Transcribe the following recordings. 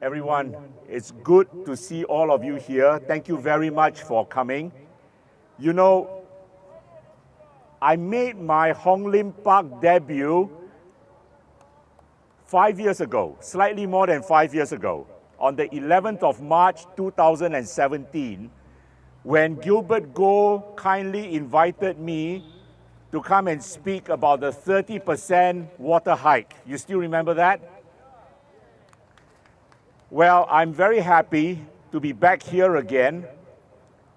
everyone. It's good to see all of you here. Thank you very much for coming. You know, I made my Hong Lim Park debut 5 years ago, slightly more than 5 years ago, on the 11th of March 2017, when Gilbert Goh kindly invited me to come and speak about the 30% water hike. You still remember that? Well, I'm very happy to be back here again,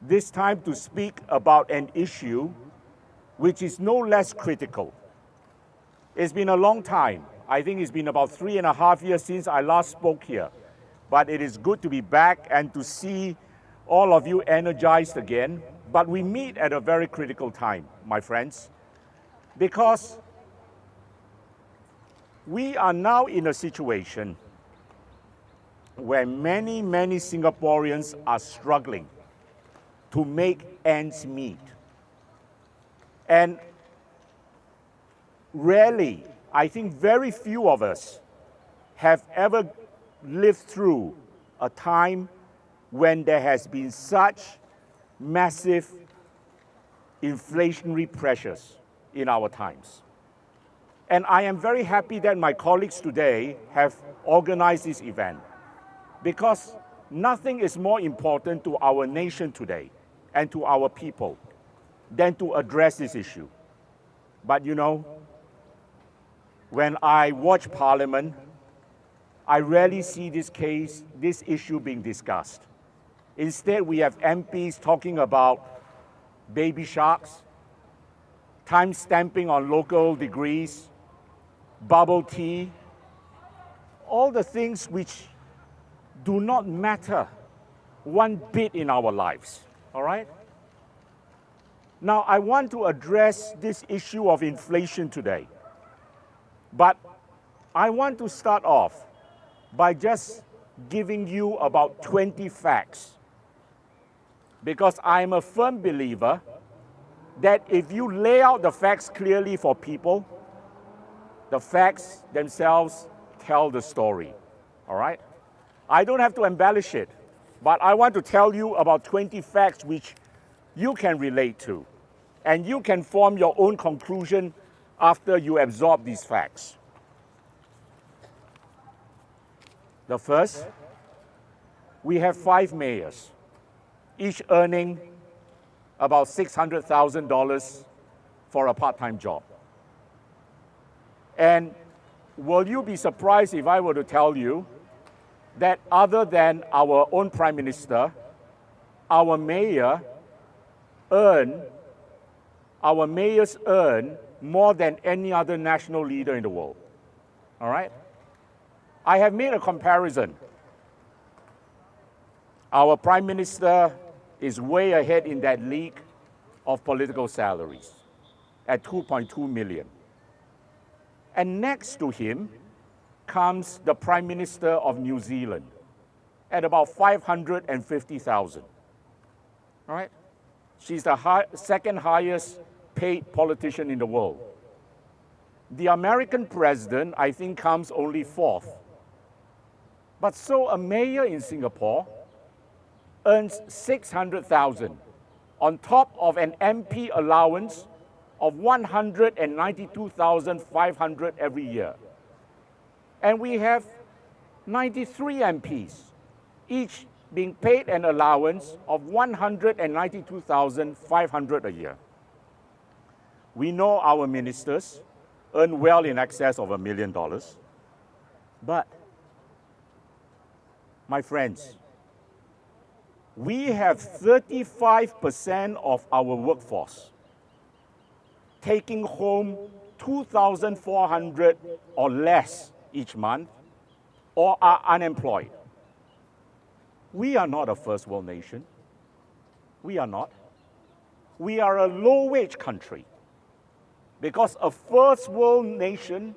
this time to speak about an issue which is no less critical. It's been a long time. I think it's been about 3.5 years since I last spoke here. But it is good to be back and to see all of you energized again. But we meet at a very critical time, my friends, because we are now in a situation where many Singaporeans are struggling to make ends meet. And rarely, I think very few of us have ever lived through a time when there has been such massive inflationary pressures in our times. And I am very happy that my colleagues today have organized this event, because nothing is more important to our nation today and to our people than to address this issue. But you know, when I watch Parliament, I rarely see this issue being discussed. Instead, we have MPs talking about baby sharks, time stamping on local degrees, bubble tea, all the things which do not matter one bit in our lives, all right? Now, I want to address this issue of inflation today, but I want to start off by just giving you about 20 facts, because I'm a firm believer that if you lay out the facts clearly for people, the facts themselves tell the story, all right? I don't have to embellish it, but I want to tell you about 20 facts which you can relate to, and you can form your own conclusion after you absorb these facts. The first, we have 5 mayors, each earning about $600,000 for a part-time job. And will you be surprised if I were to tell you that other than our own Prime Minister, our mayors earn more than any other national leader in the world, all right? I have made a comparison. Our Prime Minister is way ahead in that league of political salaries at 2.2 million. And next to him comes the Prime Minister of New Zealand at about 550,000. All right? She's the second highest paid politician in the world. The American president, I think, comes only 4th. But so a mayor in Singapore earns 600,000 on top of an MP allowance of 192,500 every year. And we have 93 MPs, each being paid an allowance of 192,500 a year. We know our ministers earn well in excess of $1 million. But, my friends, we have 35% of our workforce taking home 2,400 or less each month, or are unemployed. We are not a first world nation. We are not. We are a low-wage country, because a first world nation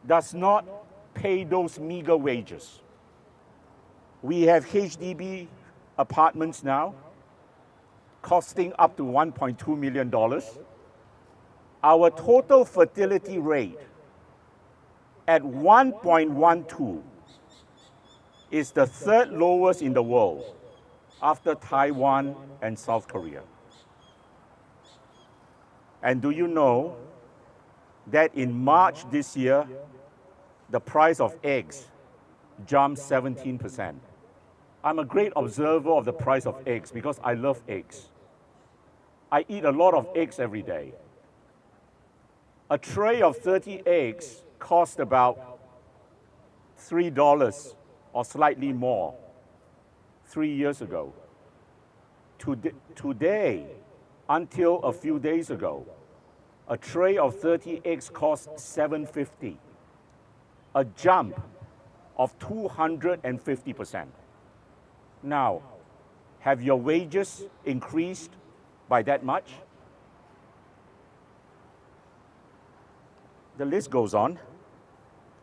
does not pay those meager wages. We have HDB apartments now costing up to $1.2 million. Our total fertility rate at 1.12 is the third lowest in the world after Taiwan and South Korea. And do you know that in March this year, the price of eggs jumped 17%? I'm a great observer of the price of eggs because I love eggs. I eat a lot of eggs every day. A tray of 30 eggs cost about $3 or slightly more 3 years ago. Today, until a few days ago, a tray of 30 eggs cost $7.50, a jump of 250%. Now, have your wages increased by that much? The list goes on.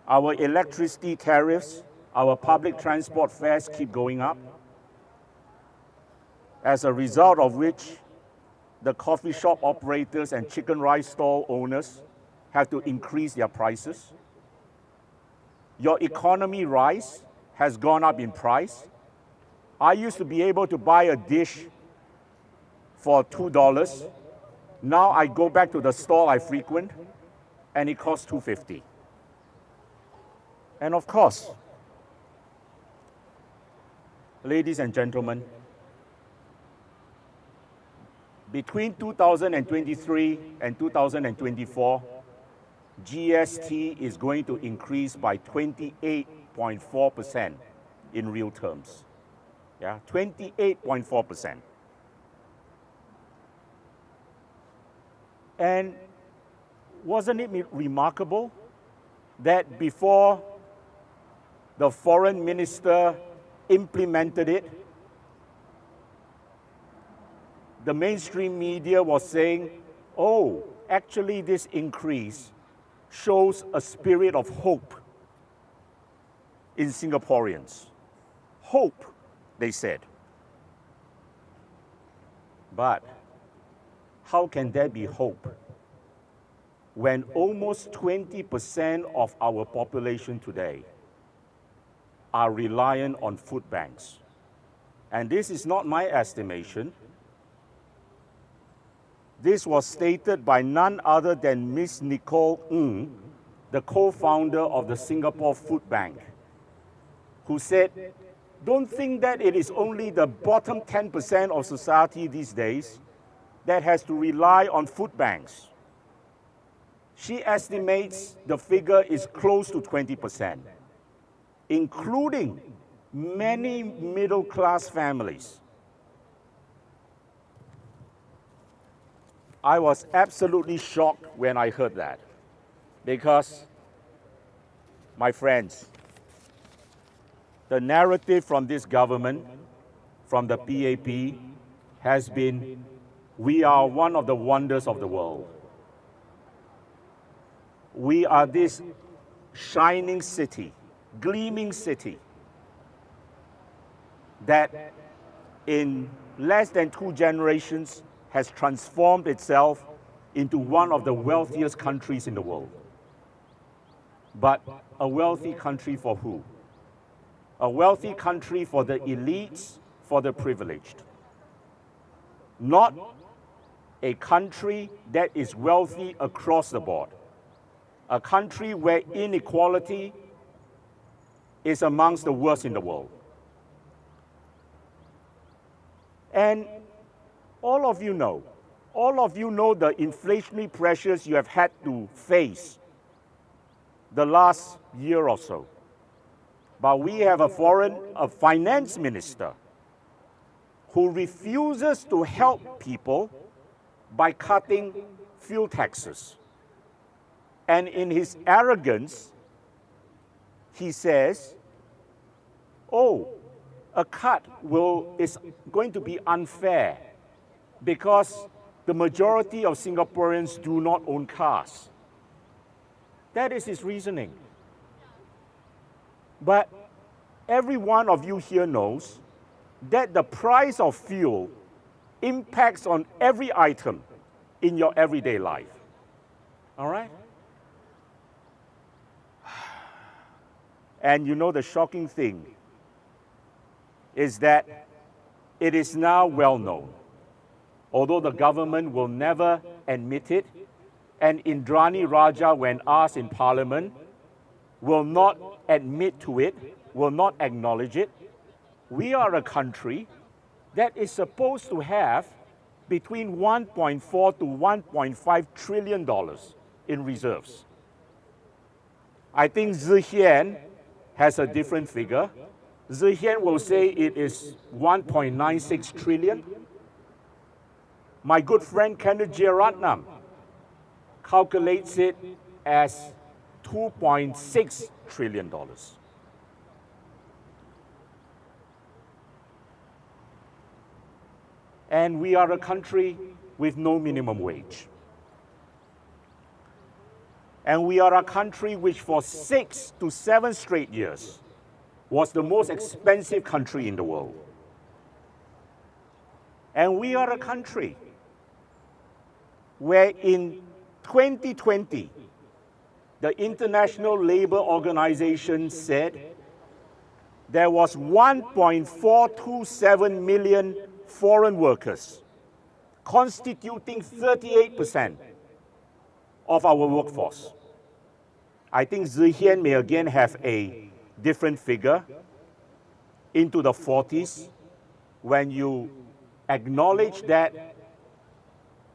Our electricity tariffs, our public transport fares keep going up, as a result of which the coffee shop operators and chicken rice stall owners have to increase their prices. Your economy rice has gone up in price. I used to be able to buy a dish for $2. Now I go back to the store I frequent and it costs $2.50. And of course, ladies and gentlemen, between 2023 and 2024, GST is going to increase by 28.4% in real terms. Yeah, 28.4%. And wasn't it remarkable that before the foreign minister implemented it, the mainstream media was saying, oh, actually this increase shows a spirit of hope in Singaporeans. Hope, they said. But how can there be hope when almost 20% of our population today are reliant on food banks? And this is not my estimation. This was stated by none other than Ms. Nicole Ng, the co-founder of the Singapore Food Bank, who said, don't think that it is only the bottom 10% of society these days that has to rely on food banks. She estimates the figure is close to 20%, including many middle-class families. I was absolutely shocked when I heard that because, my friends, the narrative from this government, from the PAP, has been, we are one of the wonders of the world. We are this shining city, gleaming city, that in less than 2 generations has transformed itself into one of the wealthiest countries in the world. But a wealthy country for who? A wealthy country for the elites, for the privileged. Not a country that is wealthy across the board. A country where inequality is amongst the worst in the world. And all of you know the inflationary pressures you have had to face the last year or so. But we have a finance minister who refuses to help people by cutting fuel taxes. And in his arrogance, he says, oh, a cut is going to be unfair because the majority of Singaporeans do not own cars. That is his reasoning. But every one of you here knows that the price of fuel impacts on every item in your everyday life. All right? And you know the shocking thing is that it is now well known, although the government will never admit it, and Indrani Raja, when asked in Parliament, will not admit to it, will not acknowledge it. We are a country that is supposed to have between $1.4 to $1.5 trillion in reserves. I think Zi Hian has a different figure. Zi Hian will say it is 1.96 trillion. My good friend Kenneth Jeyaretnam calculates it as $2.6 trillion. And we are a country with no minimum wage. And we are a country which for 6 to 7 straight years was the most expensive country in the world. And we are a country where in 2020, the International Labour Organization said there was 1.427 million foreign workers, constituting 38% of our workforce. I think Zi Hian may again have a different figure into the 40s when you acknowledge that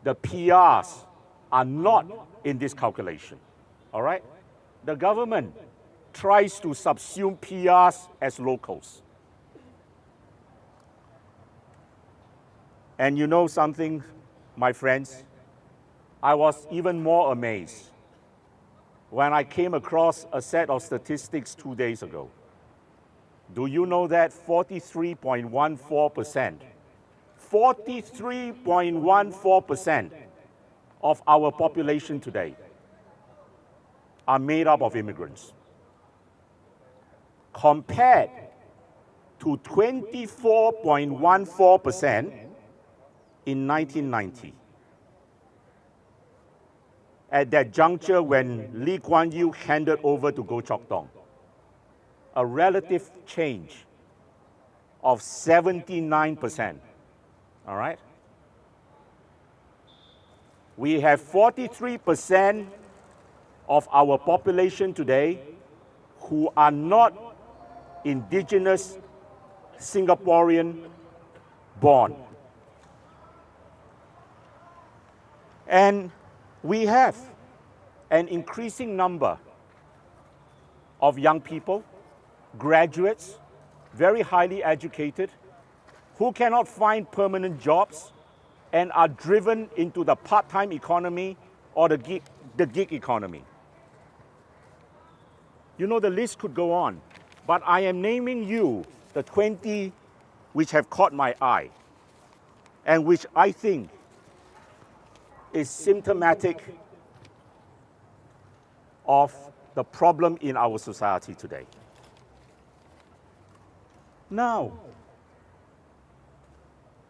the PRs are not in this calculation, all right? The government tries to subsume PRs as locals. And you know something, my friends? I was even more amazed when I came across a set of statistics 2 days ago. Do you know that 43.14% of our population today are made up of immigrants, compared to 24.14% in 1990. At that juncture when Lee Kuan Yew handed over to Goh Chok Tong, a relative change of 79%, all right? We have 43% of our population today who are not indigenous Singaporean born. And we have an increasing number of young people, graduates, very highly educated, who cannot find permanent jobs and are driven into the part-time economy or the gig economy. You know, the list could go on, but I am naming you the 20 which have caught my eye and which I think is symptomatic of the problem in our society today. Now,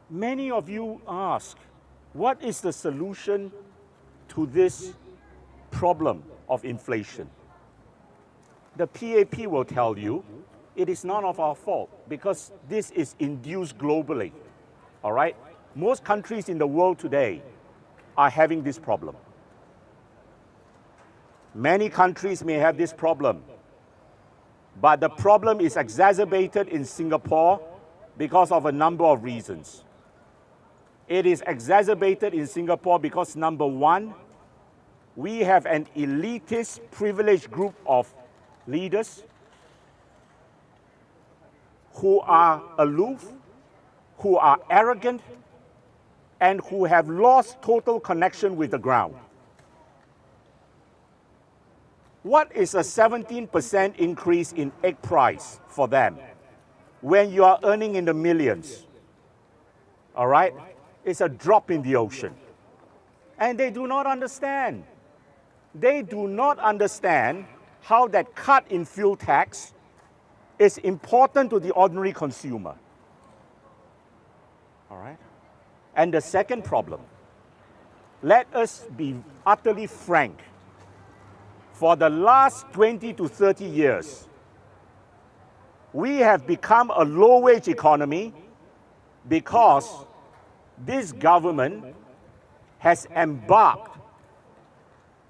many of you ask, what is the solution to this problem of inflation? The PAP will tell you it is none of our fault because this is induced globally, all right? Most countries in the world today are having this problem. Many countries may have this problem, but the problem is exacerbated in Singapore because of a number of reasons. It is exacerbated in Singapore because, number one, we have an elitist, privileged group of leaders who are aloof, who are arrogant, and who have lost total connection with the ground. What is a 17% increase in egg price for them when you are earning in the millions? All right? It's a drop in the ocean. And they do not understand. They do not understand how that cut in fuel tax is important to the ordinary consumer. All right? And the second problem, let us be utterly frank. For the last 20 to 30 years, We have become a low-wage economy because this government has embarked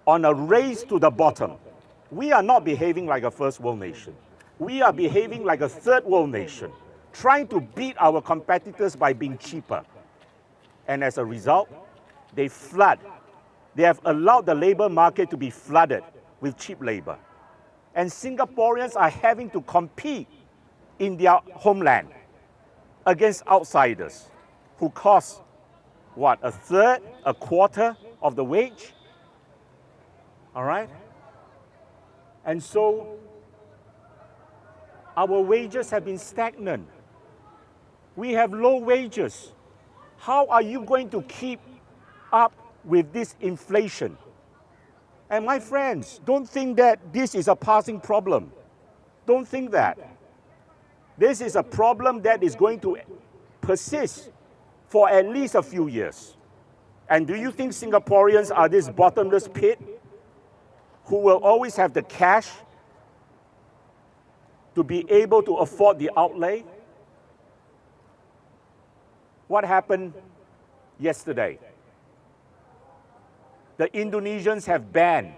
on a race to the bottom. We are not behaving like a first world nation. We are behaving like a third world nation, trying to beat our competitors by being cheaper. And as a result, they have allowed the labor market to be flooded with cheap labor. And Singaporeans are having to compete in their homeland against outsiders who cost, what, a third, a quarter of the wage? All right? And so our wages have been stagnant. We have low wages. How are you going to keep up with this inflation? And my friends, don't think that this is a passing problem. Don't think that. This is a problem that is going to persist for at least a few years. And do you think Singaporeans are this bottomless pit who will always have the cash to be able to afford the outlay? What happened yesterday? The Indonesians have banned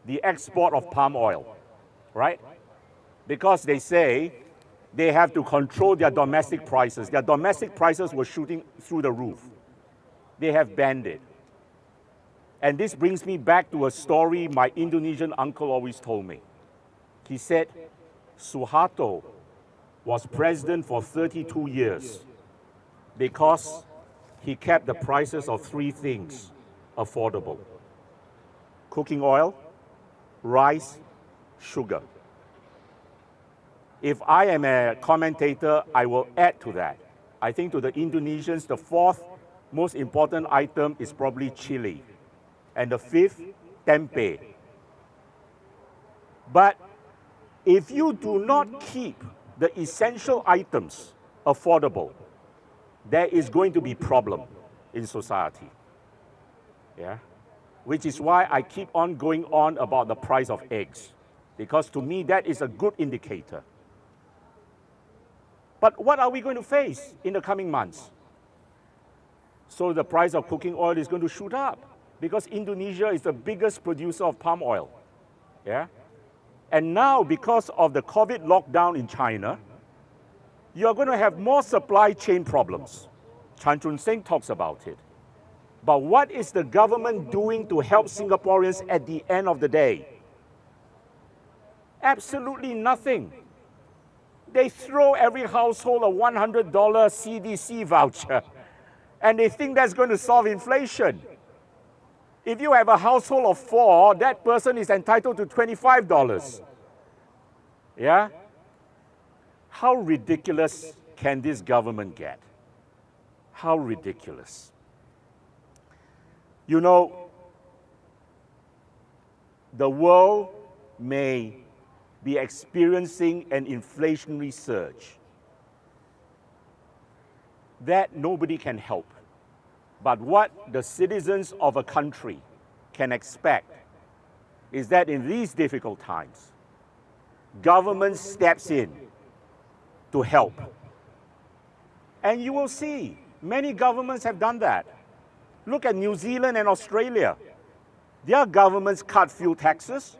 the export of palm oil, right? Because they say they have to control their domestic prices. Their domestic prices were shooting through the roof. They have banned it. And this brings me back to a story my Indonesian uncle always told me. He said, Suharto was president for 32 years because he kept the prices of three things affordable: cooking oil, rice, sugar. If I am a commentator, I will add to that. I think to the Indonesians, the fourth most important item is probably chili. And the fifth, tempeh. But if you do not keep the essential items affordable, there is going to be problem in society. Yeah? Which is why I keep on going on about the price of eggs. Because to me, that is a good indicator. But what are we going to face in the coming months? So the price of cooking oil is going to shoot up because Indonesia is the biggest producer of palm oil. Yeah? And now, because of the COVID lockdown in China, you're going to have more supply chain problems. Chan Chun Sing talks about it. But what is the government doing to help Singaporeans at the end of the day? Absolutely nothing. They throw every household a $100 CDC voucher, and they think that's going to solve inflation. If you have a household of 4, that person is entitled to $25. Yeah? How ridiculous can this government get? How ridiculous. You know, the world may be experiencing an inflationary surge that nobody can help. But what the citizens of a country can expect is that in these difficult times, government steps in to help. And you will see, many governments have done that. Look at New Zealand and Australia. Their governments cut fuel taxes.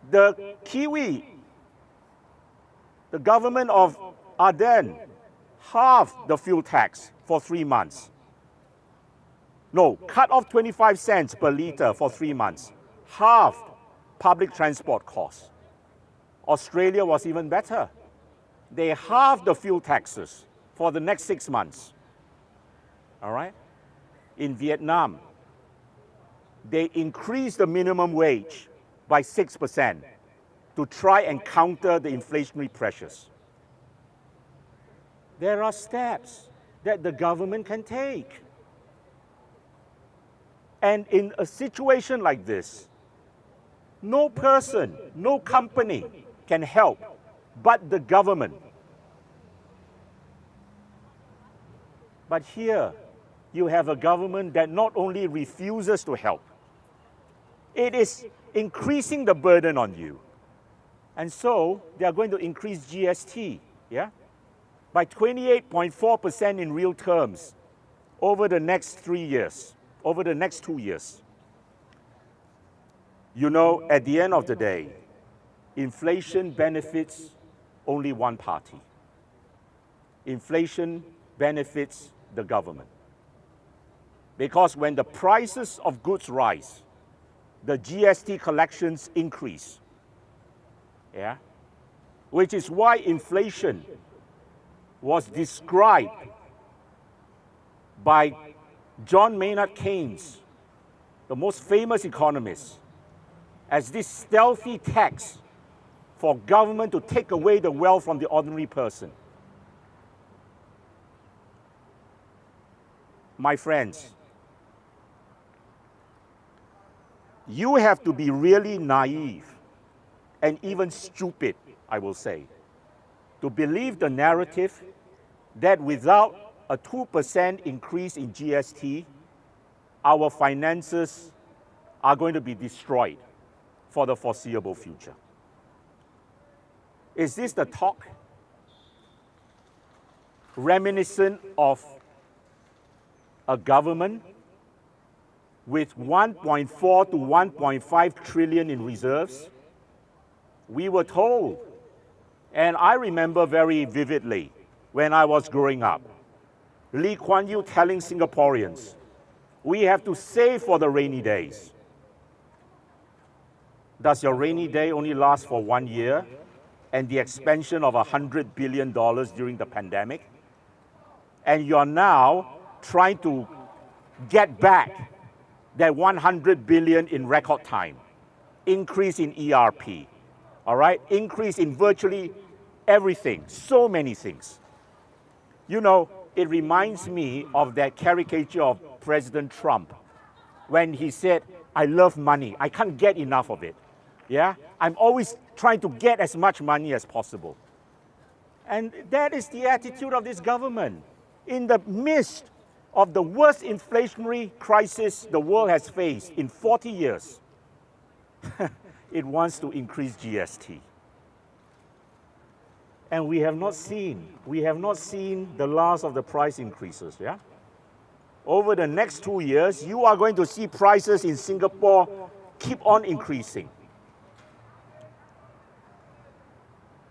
The Kiwi, the government of Ardenne, halved the fuel tax for 3 months. No, cut off 25 cents per litre for 3 months. Halved public transport costs. Australia was even better. They halved the fuel taxes for the next 6 months. All right? In Vietnam, they increased the minimum wage by 6% to try and counter the inflationary pressures. There are steps that the government can take. And in a situation like this, no person, no company can help but the government. But here, you have a government that not only refuses to help, it is increasing the burden on you. And so they are going to increase GST, yeah, by 28.4% in real terms over the next 3 years, over the next 2 years. You know, at the end of the day, inflation benefits only one party. Inflation benefits the government. Because when the prices of goods rise, the GST collections increase. Yeah? Which is why inflation was described by John Maynard Keynes, the most famous economist, as this stealthy tax for government to take away the wealth from the ordinary person. My friends, you have to be really naive and even stupid, I will say, to believe the narrative that without a 2% increase in GST, our finances are going to be destroyed for the foreseeable future. Is this the talk reminiscent of a government with 1.4 to 1.5 trillion in reserves? We were told, and I remember very vividly when I was growing up, Lee Kuan Yew telling Singaporeans, we have to save for the rainy days. Does your rainy day only last for 1 year and the expansion of $100 billion during the pandemic? And you're now trying to get back that 100 billion in record time, increase in ERP, all right? Increase in virtually everything, so many things. You know, it reminds me of that caricature of President Trump when he said, I love money, I can't get enough of it. Yeah? I'm always trying to get as much money as possible. And that is the attitude of this government. In the midst of the worst inflationary crisis the world has faced in 40 years, it wants to increase GST. And we have not seen the last of the price increases, yeah? Over the next 2 years, you are going to see prices in Singapore keep on increasing.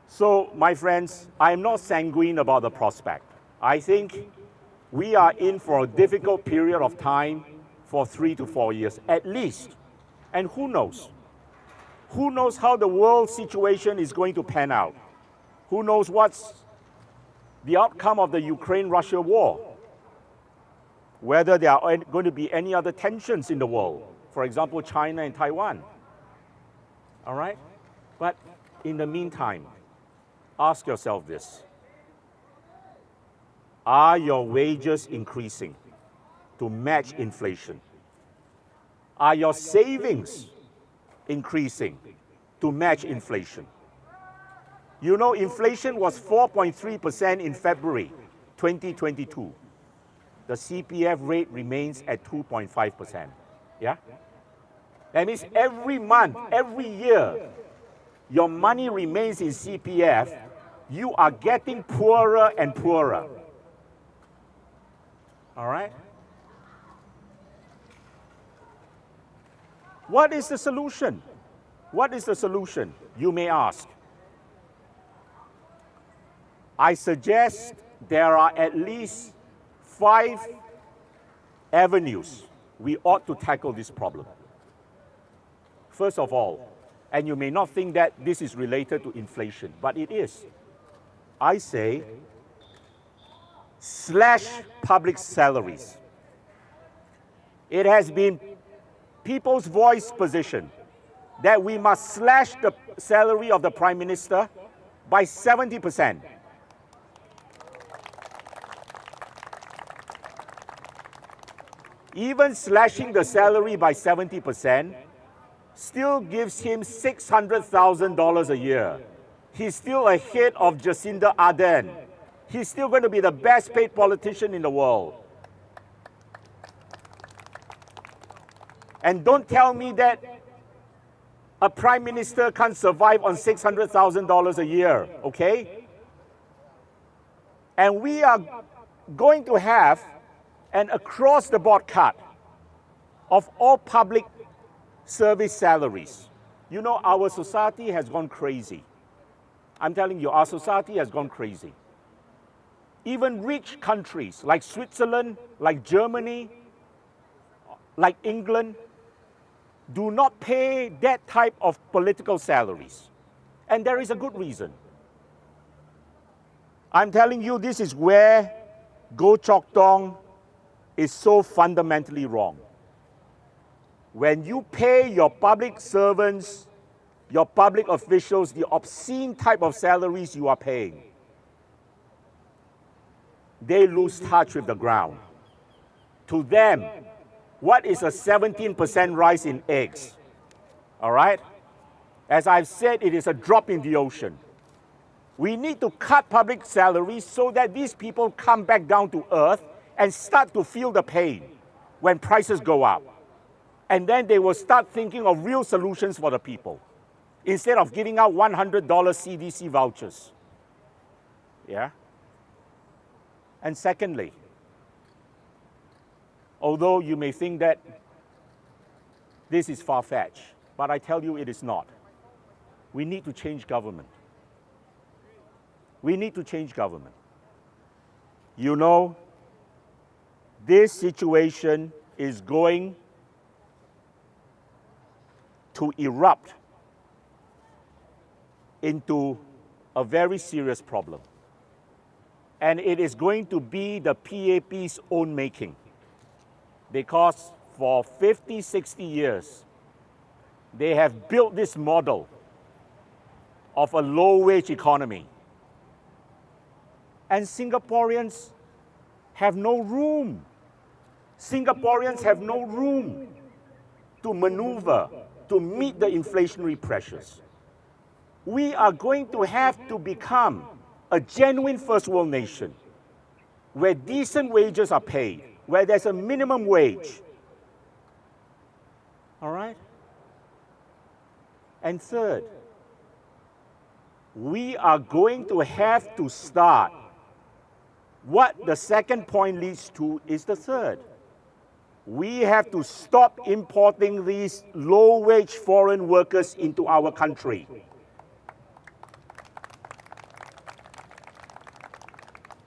So, my friends, I am not sanguine about the prospect. I think we are in for a difficult period of time for 3 to 4 years, at least. And who knows? Who knows how the world situation is going to pan out? Who knows what's the outcome of the Ukraine-Russia war? Whether there are going to be any other tensions in the world, for example, China and Taiwan. All right? But in the meantime, ask yourself this. Are your wages increasing to match inflation? Are your savings increasing to match inflation? You know, inflation was 4.3% in February 2022. The CPF rate remains at 2.5%. Yeah? That means every month, every year, your money remains in CPF, you are getting poorer and poorer. All right? What is the solution? What is the solution, you may ask? I suggest there are at least 5 avenues we ought to tackle this problem. First of all, and you may not think that this is related to inflation, but it is. I say, slash public salaries. It has been people's voice position that we must slash the salary of the Prime Minister by 70%. Even slashing the salary by 70% still gives him $600,000 a year. He's still ahead of Jacinda Ardern. He's still going to be the best paid politician in the world. And don't tell me that A prime minister can't survive on $600,000 a year, okay? And we are going to have an across-the-board cut of all public service salaries. You know, our society has gone crazy. I'm telling you, our society has gone crazy. Even rich countries like Switzerland, like Germany, like England, do not pay that type of political salaries. And there is a good reason. I'm telling you, this is where Goh Chok Tong is so fundamentally wrong. When you pay your public servants, your public officials, the obscene type of salaries you are paying, they lose touch with the ground. To them, what is a 17% rise in eggs? All right? As I've said, it is a drop in the ocean. We need to cut public salaries so that these people come back down to earth and start to feel the pain when prices go up. And then they will start thinking of real solutions for the people instead of giving out $100 CDC vouchers. Yeah? And secondly, although you may think that this is far-fetched, but I tell you it is not. We need to change government. We need to change government. You know, this situation is going to erupt into a very serious problem. And it is going to be the PAP's own making. Because for 50, 60 years, they have built this model of a low-wage economy. And Singaporeans have no room. Singaporeans have no room to maneuver, to meet the inflationary pressures. We are going to have to become a genuine first world nation where decent wages are paid, where there's a minimum wage. All right? And third, we are going to have to start. What the second point leads to is the third. We have to stop importing these low-wage foreign workers into our country.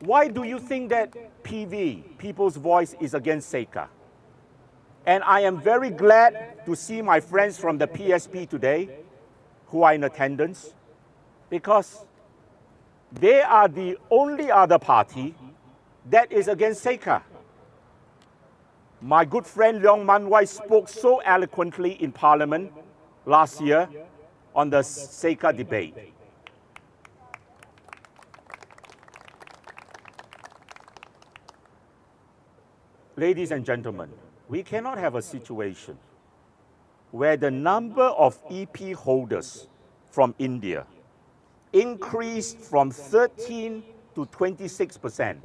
Why do you think that PV, People's Voice, is against SECA? And I am very glad to see my friends from the PSP today who are in attendance, because they are the only other party that is against SECA. My good friend Leong Man Wai spoke so eloquently in Parliament last year on the SECA debate. Ladies and gentlemen, we cannot have a situation where the number of EP holders from India increased from 13 to 26%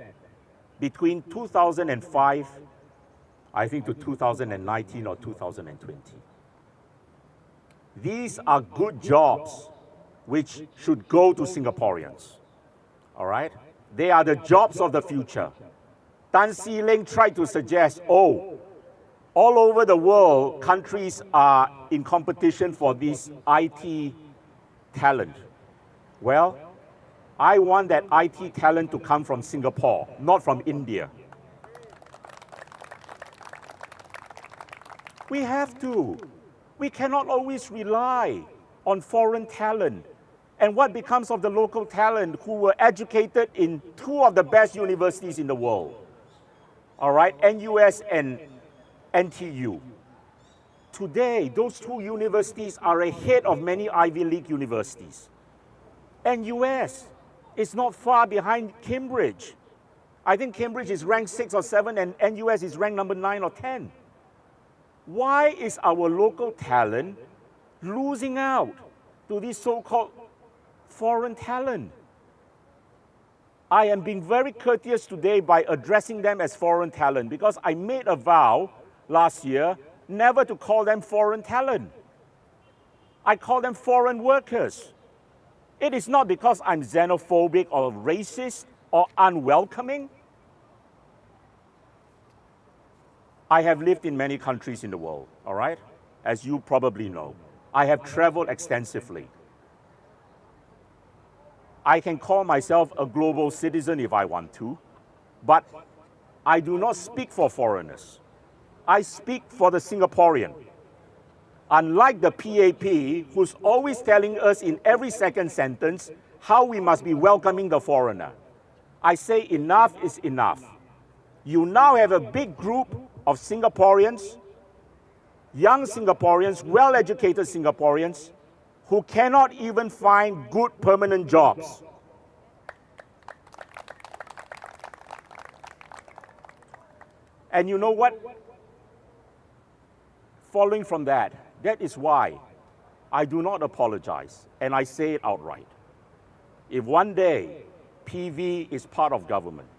between 2005, I think, to 2019 or 2020. These are good jobs which should go to Singaporeans. All right? They are the jobs of the future. Tan See Leng tried to suggest, all over the world, countries are in competition for this IT talent. Well, I want that IT talent to come from Singapore, not from India. We have to. We cannot always rely on foreign talent. And what becomes of the local talent who were educated in two of the best universities in the world? All right, NUS and NTU. Today, those two universities are ahead of many Ivy League universities. NUS is not far behind Cambridge. I think Cambridge is ranked 6 or 7 and NUS is ranked number 9 or 10. Why is our local talent losing out to this so-called foreign talent? I am being very courteous today by addressing them as foreign talent because I made a vow last year never to call them foreign talent. I call them foreign workers. It is not because I'm xenophobic or racist or unwelcoming. I have lived in many countries in the world, all right? As you probably know. I have traveled extensively. I can call myself a global citizen if I want to, but I do not speak for foreigners. I speak for the Singaporean. Unlike the PAP, who's always telling us in every second sentence how we must be welcoming the foreigner. I say enough is enough. You now have a big group of Singaporeans, young Singaporeans, well-educated Singaporeans, who cannot even find good permanent jobs. And you know what? Following from that, that is why I do not apologize, and I say it outright. If one day PV is part of government,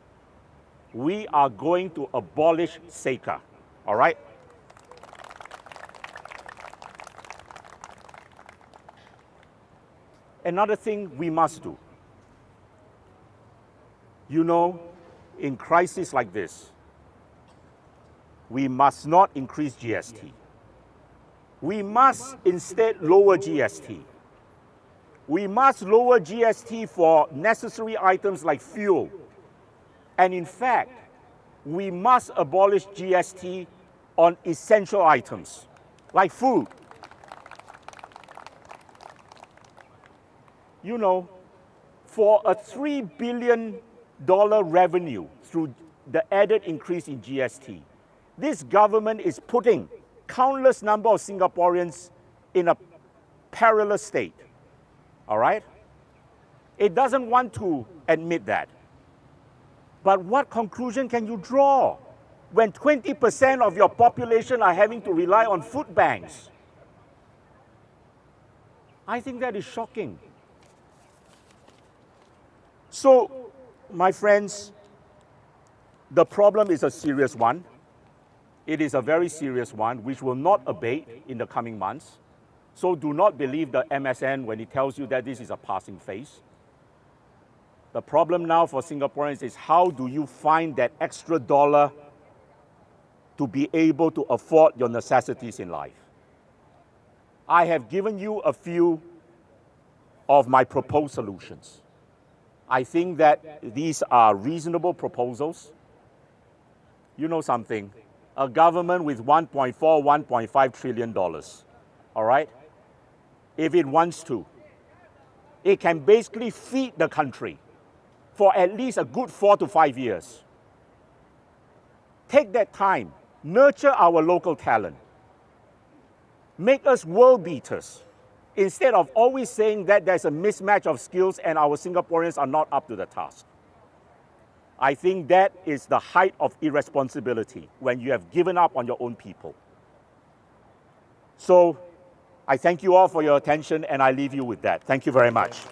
we are going to abolish SECA, all right? Another thing we must do. You know, in crises like this, we must not increase GST. We must instead lower GST. We must lower GST for necessary items like fuel. And in fact, we must abolish GST on essential items like food. You know, for a $3 billion revenue through the added increase in GST, this government is putting countless number of Singaporeans in a perilous state, all right? It doesn't want to admit that. But what conclusion can you draw when 20% of your population are having to rely on food banks? I think that is shocking. So, my friends, the problem is a serious one. It is a very serious one, which will not abate in the coming months. So do not believe the MSN when it tells you that this is a passing phase. The problem now for Singaporeans is how do you find that extra dollar to be able to afford your necessities in life? I have given you a few of my proposed solutions. I think that these are reasonable proposals. You know something? A government with $1.4, $1.5 trillion, all right? If it wants to, it can basically feed the country for at least a good 4 to 5 years. Take that time, nurture our local talent, make us world beaters, instead of always saying that there's a mismatch of skills and our Singaporeans are not up to the task. I think that is the height of irresponsibility when you have given up on your own people. So I thank you all for your attention and I leave you with that. Thank you very much.